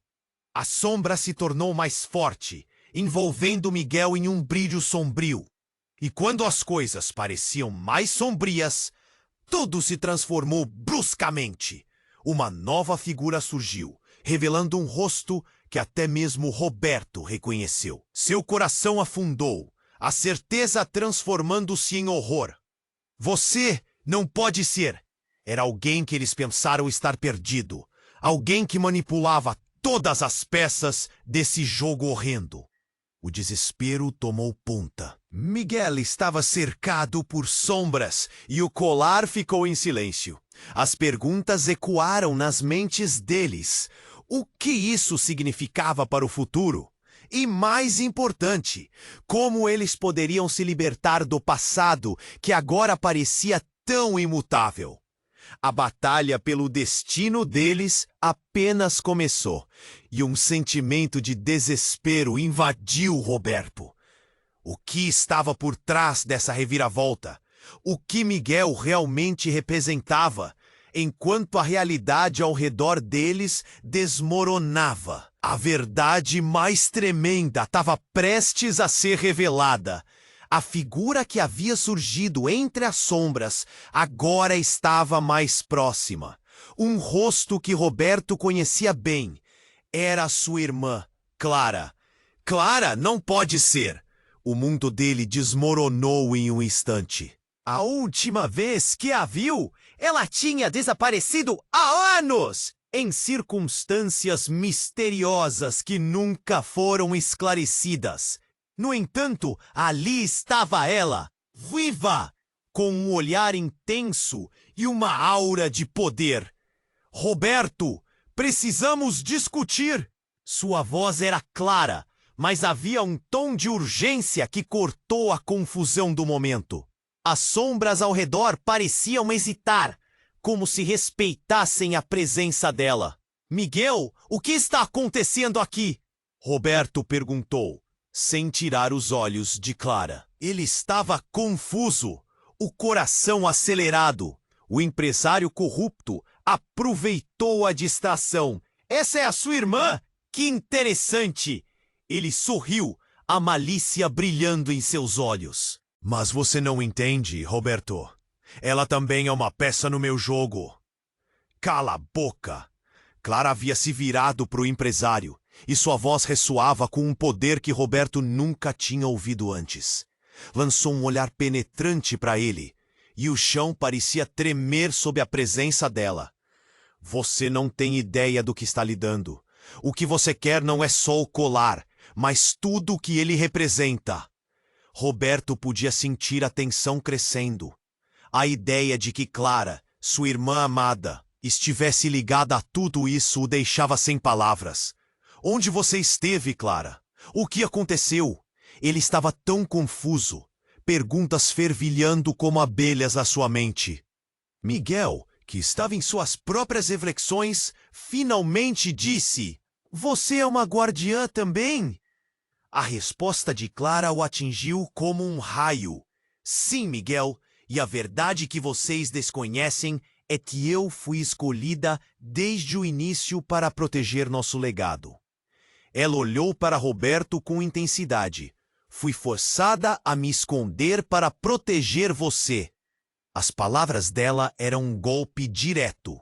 A sombra se tornou mais forte, envolvendo Miguel em um brilho sombrio. E quando as coisas pareciam mais sombrias, tudo se transformou bruscamente. Uma nova figura surgiu, revelando um rosto que até mesmo Roberto reconheceu. Seu coração afundou, a certeza transformando-se em horror. Você não pode ser. Era alguém que eles pensaram estar perdido. Alguém que manipulava todas as peças desse jogo horrendo. O desespero tomou ponta. Miguel estava cercado por sombras e o colar ficou em silêncio. As perguntas ecoaram nas mentes deles. O que isso significava para o futuro? E mais importante, como eles poderiam se libertar do passado que agora parecia tão imutável? A batalha pelo destino deles apenas começou, e um sentimento de desespero invadiu Roberto. O que estava por trás dessa reviravolta? O que Miguel realmente representava, enquanto a realidade ao redor deles desmoronava? A verdade mais tremenda estava prestes a ser revelada. A figura que havia surgido entre as sombras agora estava mais próxima. Um rosto que Roberto conhecia bem. Era sua irmã, Clara. Clara não pode ser! O mundo dele desmoronou em um instante. A última vez que a viu, ela tinha desaparecido há anos! Em circunstâncias misteriosas que nunca foram esclarecidas. No entanto, ali estava ela, viva, com um olhar intenso e uma aura de poder. Roberto, precisamos discutir. Sua voz era clara, mas havia um tom de urgência que cortou a confusão do momento. As sombras ao redor pareciam hesitar, como se respeitassem a presença dela. Miguel, o que está acontecendo aqui? Roberto perguntou, sem tirar os olhos de Clara. Ele estava confuso, o coração acelerado. O empresário corrupto aproveitou a distração. Essa é a sua irmã? Que interessante! Ele sorriu, a malícia brilhando em seus olhos. Mas você não entende, Roberto. Ela também é uma peça no meu jogo. Cala a boca! Clara havia se virado para o empresário, e sua voz ressoava com um poder que Roberto nunca tinha ouvido antes. Lançou um olhar penetrante para ele, e o chão parecia tremer sob a presença dela. Você não tem ideia do que está lhe dando. O que você quer não é só o colar, mas tudo o que ele representa. Roberto podia sentir a tensão crescendo. A ideia de que Clara, sua irmã amada, estivesse ligada a tudo isso o deixava sem palavras. Onde você esteve, Clara? O que aconteceu? Ele estava tão confuso. Perguntas fervilhando como abelhas à sua mente. Miguel, que estava em suas próprias reflexões, finalmente disse: Você é uma guardiã também? A resposta de Clara o atingiu como um raio. Sim, Miguel. E a verdade que vocês desconhecem é que eu fui escolhida desde o início para proteger nosso legado. Ela olhou para Roberto com intensidade. Fui forçada a me esconder para proteger você. As palavras dela eram um golpe direto.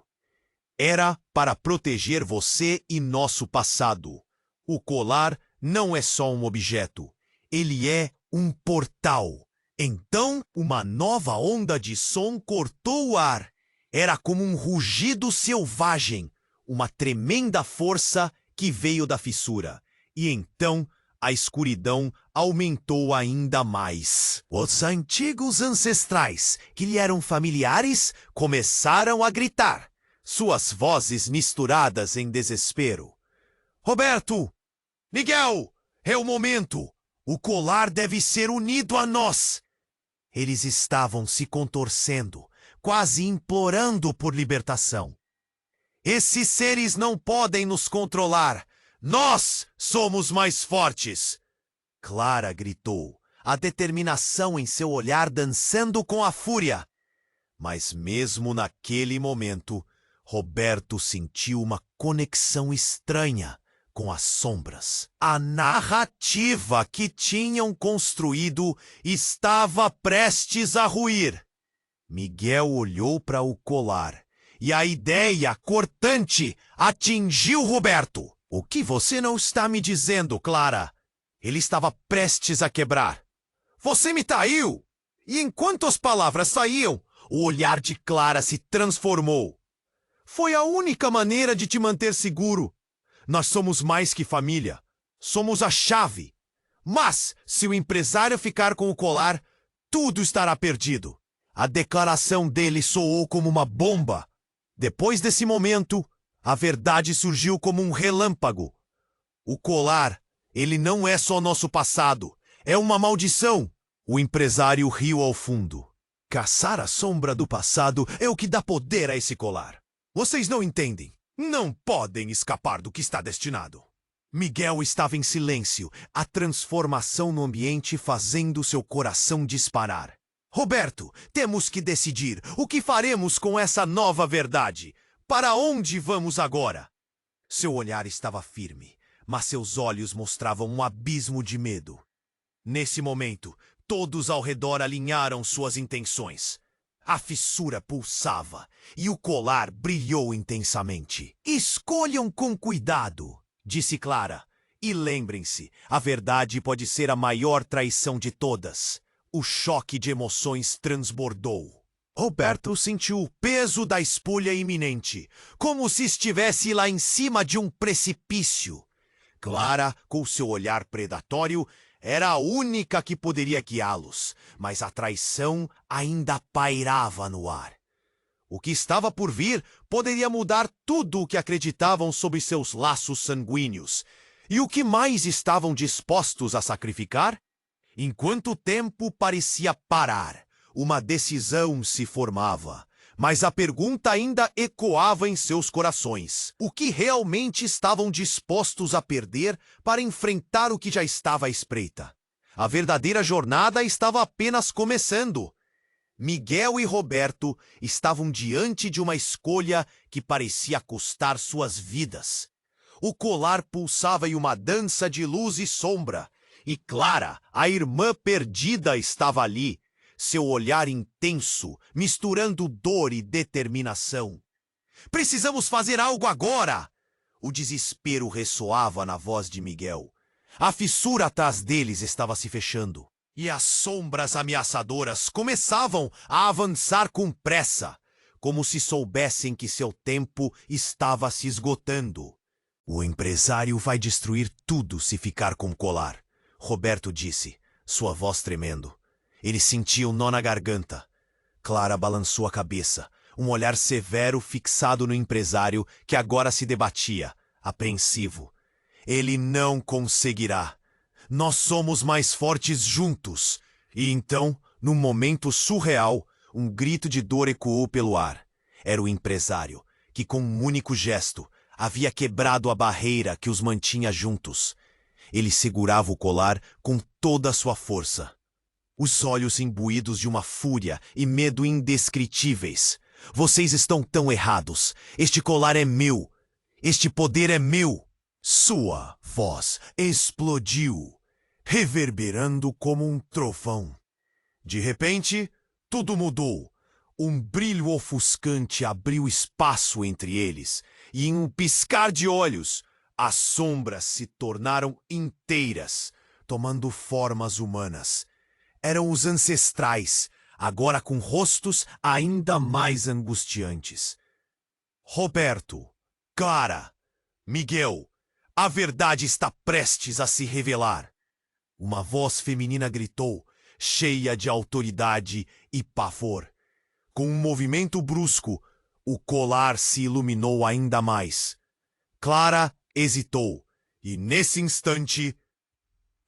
Era para proteger você e nosso passado. O colar não é só um objeto. Ele é um portal. Então, uma nova onda de som cortou o ar. Era como um rugido selvagem, uma tremenda força que veio da fissura. E então, a escuridão aumentou ainda mais. Os antigos ancestrais, que lhe eram familiares, começaram a gritar, suas vozes misturadas em desespero. Roberto! Miguel! É o momento! O colar deve ser unido a nós! Eles estavam se contorcendo, quase implorando por libertação. Esses seres não podem nos controlar! Nós somos mais fortes! Clara gritou, a determinação em seu olhar dançando com a fúria. Mas mesmo naquele momento, Roberto sentiu uma conexão estranha com as sombras. A narrativa que tinham construído estava prestes a ruir. Miguel olhou para o colar e a ideia cortante atingiu Roberto. O que você não está me dizendo, Clara? Ele estava prestes a quebrar. Você me traiu! E enquanto as palavras saíam, o olhar de Clara se transformou. Foi a única maneira de te manter seguro. Nós somos mais que família. Somos a chave. Mas, se o empresário ficar com o colar, tudo estará perdido. A declaração dele soou como uma bomba. Depois desse momento, a verdade surgiu como um relâmpago. O colar, ele não é só nosso passado. É uma maldição. O empresário riu ao fundo. Caçar a sombra do passado é o que dá poder a esse colar. Vocês não entendem. Não podem escapar do que está destinado. Miguel estava em silêncio, a transformação no ambiente fazendo seu coração disparar. Roberto, temos que decidir o que faremos com essa nova verdade. Para onde vamos agora? Seu olhar estava firme, mas seus olhos mostravam um abismo de medo. Nesse momento, todos ao redor alinharam suas intenções. A fissura pulsava e o colar brilhou intensamente. Escolham com cuidado, disse Clara. E lembrem-se, a verdade pode ser a maior traição de todas. O choque de emoções transbordou. Roberto sentiu o peso da escolha iminente, como se estivesse lá em cima de um precipício. Clara, com seu olhar predatório, era a única que poderia guiá-los, mas a traição ainda pairava no ar. O que estava por vir poderia mudar tudo o que acreditavam sobre seus laços sanguíneos. E o que mais estavam dispostos a sacrificar? Enquanto o tempo parecia parar, uma decisão se formava. Mas a pergunta ainda ecoava em seus corações. O que realmente estavam dispostos a perder para enfrentar o que já estava à espreita? A verdadeira jornada estava apenas começando. Miguel e Roberto estavam diante de uma escolha que parecia custar suas vidas. O colar pulsava em uma dança de luz e sombra. E Clara, a irmã perdida, estava ali. Seu olhar intenso, misturando dor e determinação. Precisamos fazer algo agora! O desespero ressoava na voz de Miguel. A fissura atrás deles estava se fechando. E as sombras ameaçadoras começavam a avançar com pressa, como se soubessem que seu tempo estava se esgotando. O empresário vai destruir tudo se ficar com o colar, Roberto disse, sua voz tremendo. Ele sentia um nó na garganta. Clara balançou a cabeça, um olhar severo fixado no empresário que agora se debatia, apreensivo. Ele não conseguirá. Nós somos mais fortes juntos. E então, num momento surreal, um grito de dor ecoou pelo ar. Era o empresário, que com um único gesto havia quebrado a barreira que os mantinha juntos. Ele segurava o colar com toda a sua força. Os olhos imbuídos de uma fúria e medo indescritíveis. Vocês estão tão errados. Este colar é meu. Este poder é meu. Sua voz explodiu, reverberando como um trovão. De repente, tudo mudou. Um brilho ofuscante abriu espaço entre eles, e em um piscar de olhos, as sombras se tornaram inteiras, tomando formas humanas. Eram os ancestrais, agora com rostos ainda mais angustiantes. Roberto, Clara, Miguel, a verdade está prestes a se revelar. Uma voz feminina gritou, cheia de autoridade e pavor. Com um movimento brusco, o colar se iluminou ainda mais. Clara hesitou, e nesse instante,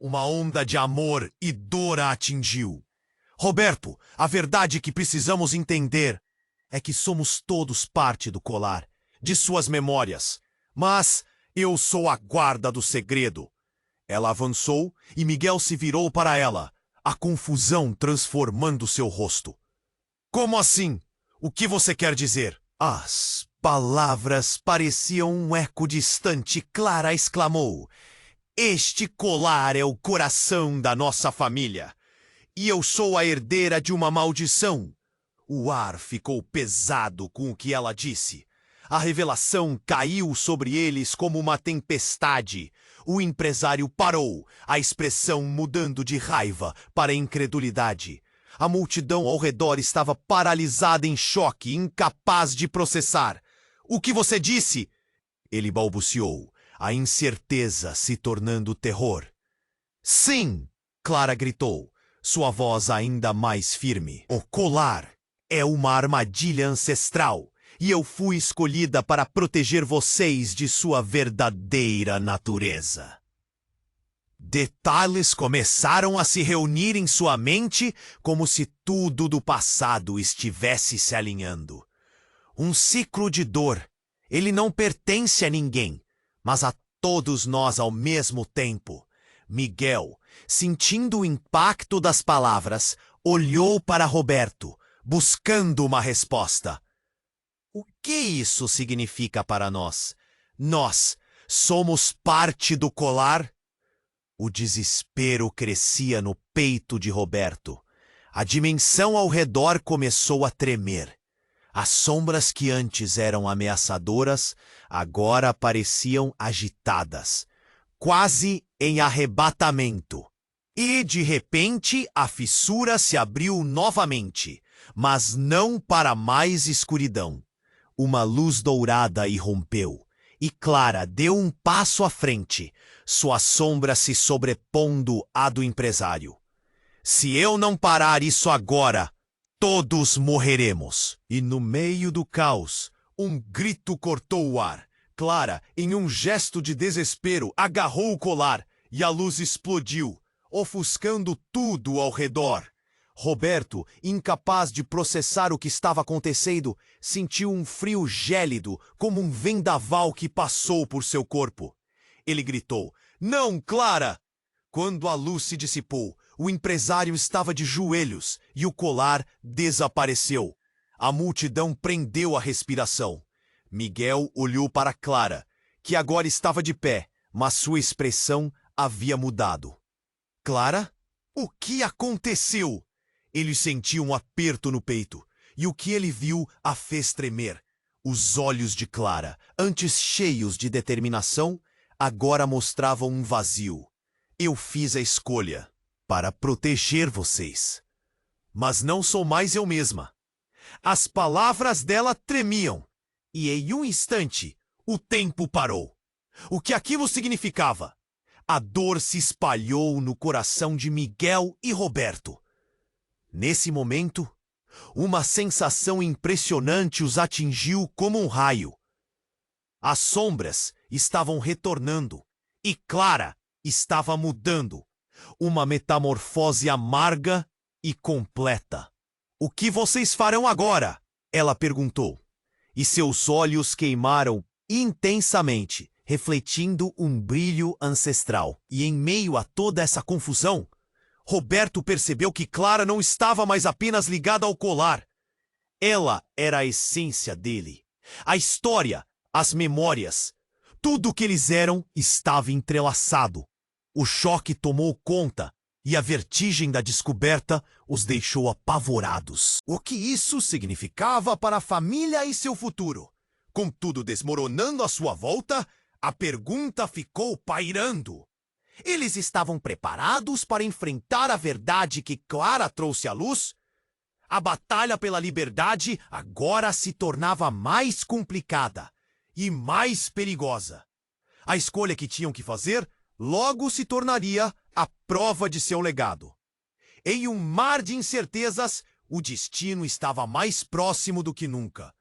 uma onda de amor e dor a atingiu. Roberto, a verdade que precisamos entender é que somos todos parte do colar, de suas memórias. Mas eu sou a guarda do segredo. Ela avançou e Miguel se virou para ela, a confusão transformando seu rosto. Como assim? O que você quer dizer? As palavras pareciam um eco distante. Clara exclamou. Este colar é o coração da nossa família. E eu sou a herdeira de uma maldição. O ar ficou pesado com o que ela disse. A revelação caiu sobre eles como uma tempestade. O empresário parou, a expressão mudando de raiva para incredulidade. A multidão ao redor estava paralisada em choque, incapaz de processar. O que você disse? Ele balbuciou, a incerteza se tornando terror. Sim, Clara gritou, sua voz ainda mais firme. O colar é uma armadilha ancestral. E eu fui escolhida para proteger vocês de sua verdadeira natureza. Detalhes começaram a se reunir em sua mente como se tudo do passado estivesse se alinhando. Um ciclo de dor. Ele não pertence a ninguém, mas a todos nós ao mesmo tempo. Miguel, sentindo o impacto das palavras, olhou para Roberto, buscando uma resposta. O que isso significa para nós? Nós somos parte do colar? O desespero crescia no peito de Roberto. A dimensão ao redor começou a tremer. As sombras que antes eram ameaçadoras, agora pareciam agitadas, quase em arrebatamento. E, de repente, a fissura se abriu novamente, mas não para mais escuridão. Uma luz dourada irrompeu, e Clara deu um passo à frente, sua sombra se sobrepondo à do empresário. Se eu não parar isso agora, todos morreremos. E no meio do caos, um grito cortou o ar. Clara, em um gesto de desespero, agarrou o colar, e a luz explodiu, ofuscando tudo ao redor. Roberto, incapaz de processar o que estava acontecendo, sentiu um frio gélido, como um vendaval que passou por seu corpo. Ele gritou, "Não, Clara!" Quando a luz se dissipou, o empresário estava de joelhos e o colar desapareceu. A multidão prendeu a respiração. Miguel olhou para Clara, que agora estava de pé, mas sua expressão havia mudado. Clara? O que aconteceu? Ele sentiu um aperto no peito, e o que ele viu a fez tremer. Os olhos de Clara, antes cheios de determinação, agora mostravam um vazio. Eu fiz a escolha para proteger vocês. Mas não sou mais eu mesma. As palavras dela tremiam, e em um instante, o tempo parou. O que aquilo significava? A dor se espalhou no coração de Miguel e Roberto. Nesse momento, uma sensação impressionante os atingiu como um raio. As sombras estavam retornando e Clara estava mudando. Uma metamorfose amarga e completa. O que vocês farão agora? Ela perguntou. E seus olhos queimaram intensamente, refletindo um brilho ancestral. E em meio a toda essa confusão, Roberto percebeu que Clara não estava mais apenas ligada ao colar. Ela era a essência dele. A história, as memórias, tudo o que eles eram estava entrelaçado. O choque tomou conta e a vertigem da descoberta os deixou apavorados. O que isso significava para a família e seu futuro? Com tudo desmoronando à sua volta, a pergunta ficou pairando. Eles estavam preparados para enfrentar a verdade que Clara trouxe à luz? A batalha pela liberdade agora se tornava mais complicada e mais perigosa. A escolha que tinham que fazer logo se tornaria a prova de seu legado. Em um mar de incertezas, o destino estava mais próximo do que nunca.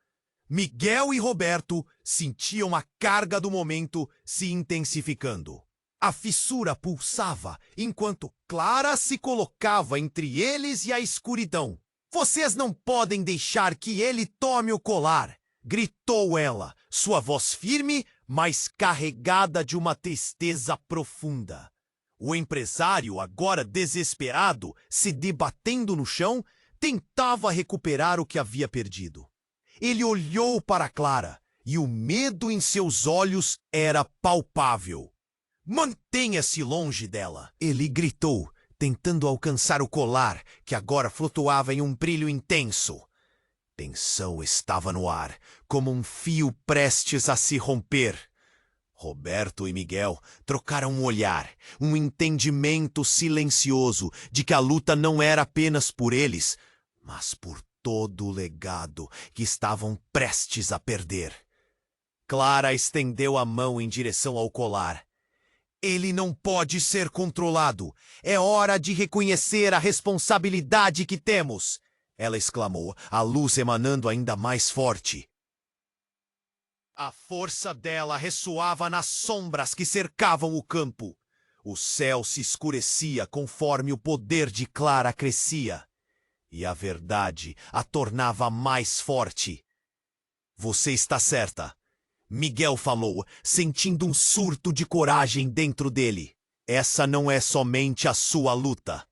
Miguel e Roberto sentiam a carga do momento se intensificando. A fissura pulsava enquanto Clara se colocava entre eles e a escuridão. Vocês não podem deixar que ele tome o colar, gritou ela, sua voz firme, mas carregada de uma tristeza profunda. O empresário, agora desesperado, se debatendo no chão, tentava recuperar o que havia perdido. Ele olhou para Clara e o medo em seus olhos era palpável. Mantenha-se longe dela, ele gritou, tentando alcançar o colar, que agora flutuava em um brilho intenso. Tensão estava no ar, como um fio prestes a se romper. Roberto e Miguel trocaram um olhar, um entendimento silencioso de que a luta não era apenas por eles, mas por todo o legado que estavam prestes a perder. Clara estendeu a mão em direção ao colar. Ele não pode ser controlado. É hora de reconhecer a responsabilidade que temos, ela exclamou, a luz emanando ainda mais forte. A força dela ressoava nas sombras que cercavam o campo. O céu se escurecia conforme o poder de Clara crescia. E a verdade a tornava mais forte. Você está certa, Miguel falou, sentindo um surto de coragem dentro dele. Essa não é somente a sua luta,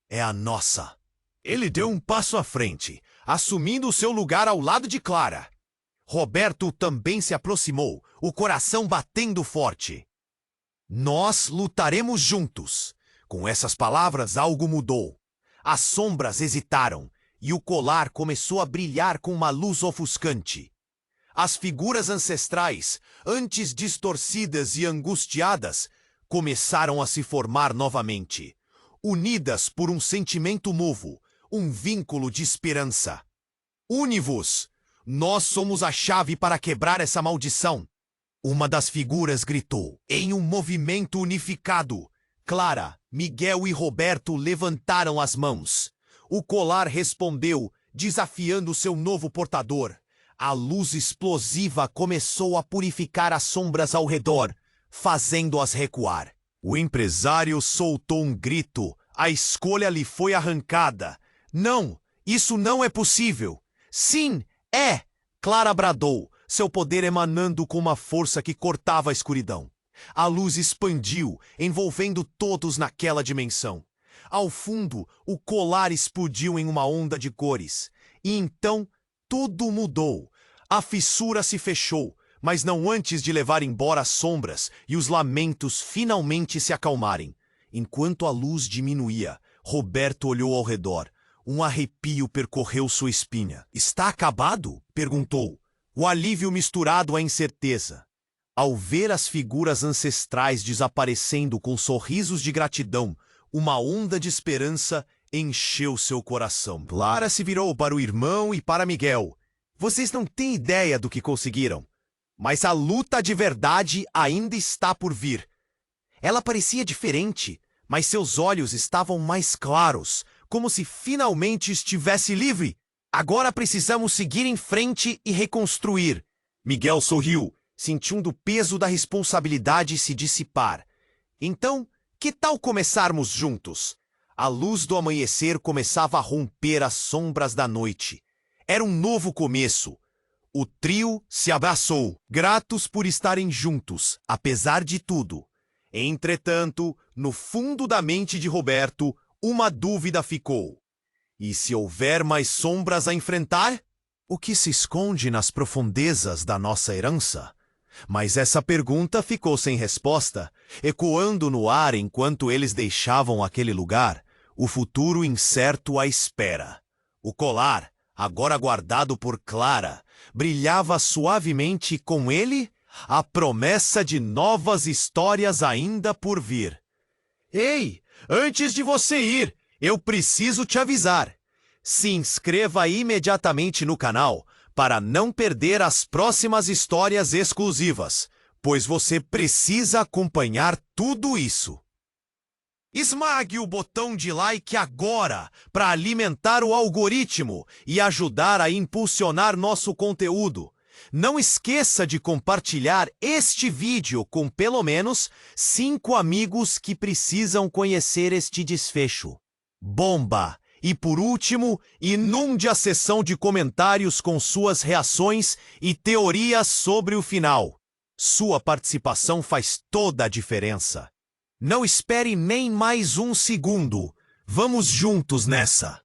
é a nossa. Ele deu um passo à frente, assumindo o seu lugar ao lado de Clara. Roberto também se aproximou, o coração batendo forte. Nós lutaremos juntos. Com essas palavras, algo mudou. As sombras hesitaram e o colar começou a brilhar com uma luz ofuscante. As figuras ancestrais, antes distorcidas e angustiadas, começaram a se formar novamente, unidas por um sentimento novo, um vínculo de esperança. Une-vos! Nós somos a chave para quebrar essa maldição! Uma das figuras gritou, em um movimento unificado. Clara, Miguel e Roberto levantaram as mãos. O colar respondeu, desafiando seu novo portador. A luz explosiva começou a purificar as sombras ao redor, fazendo-as recuar. O empresário soltou um grito. A escolha lhe foi arrancada. Não, isso não é possível. Sim, é! Clara bradou, seu poder emanando com uma força que cortava a escuridão. A luz expandiu, envolvendo todos naquela dimensão. Ao fundo, o colar explodiu em uma onda de cores. E então, tudo mudou. A fissura se fechou, mas não antes de levar embora as sombras e os lamentos finalmente se acalmarem. Enquanto a luz diminuía, Roberto olhou ao redor. Um arrepio percorreu sua espinha. Está acabado? Perguntou. O alívio misturado à incerteza. Ao ver as figuras ancestrais desaparecendo com sorrisos de gratidão, uma onda de esperança encheu seu coração. Clara se virou para o irmão e para Miguel. Vocês não têm ideia do que conseguiram, mas a luta de verdade ainda está por vir. Ela parecia diferente, mas seus olhos estavam mais claros, como se finalmente estivesse livre. Agora precisamos seguir em frente e reconstruir. Miguel sorriu, sentindo o peso da responsabilidade se dissipar. Então, que tal começarmos juntos? A luz do amanhecer começava a romper as sombras da noite. Era um novo começo. O trio se abraçou, gratos por estarem juntos, apesar de tudo. Entretanto, no fundo da mente de Roberto, uma dúvida ficou. E se houver mais sombras a enfrentar? O que se esconde nas profundezas da nossa herança? Mas essa pergunta ficou sem resposta, ecoando no ar enquanto eles deixavam aquele lugar, o futuro incerto à espera. O colar, agora guardado por Clara, brilhava suavemente com ele a promessa de novas histórias ainda por vir. Ei, antes de você ir, eu preciso te avisar. Se inscreva imediatamente no canal para não perder as próximas histórias exclusivas, pois você precisa acompanhar tudo isso. Esmague o botão de like agora para alimentar o algoritmo e ajudar a impulsionar nosso conteúdo. Não esqueça de compartilhar este vídeo com pelo menos 5 amigos que precisam conhecer este desfecho. Bomba! E por último, inunde a seção de comentários com suas reações e teorias sobre o final. Sua participação faz toda a diferença. Não espere nem mais um segundo. Vamos juntos nessa!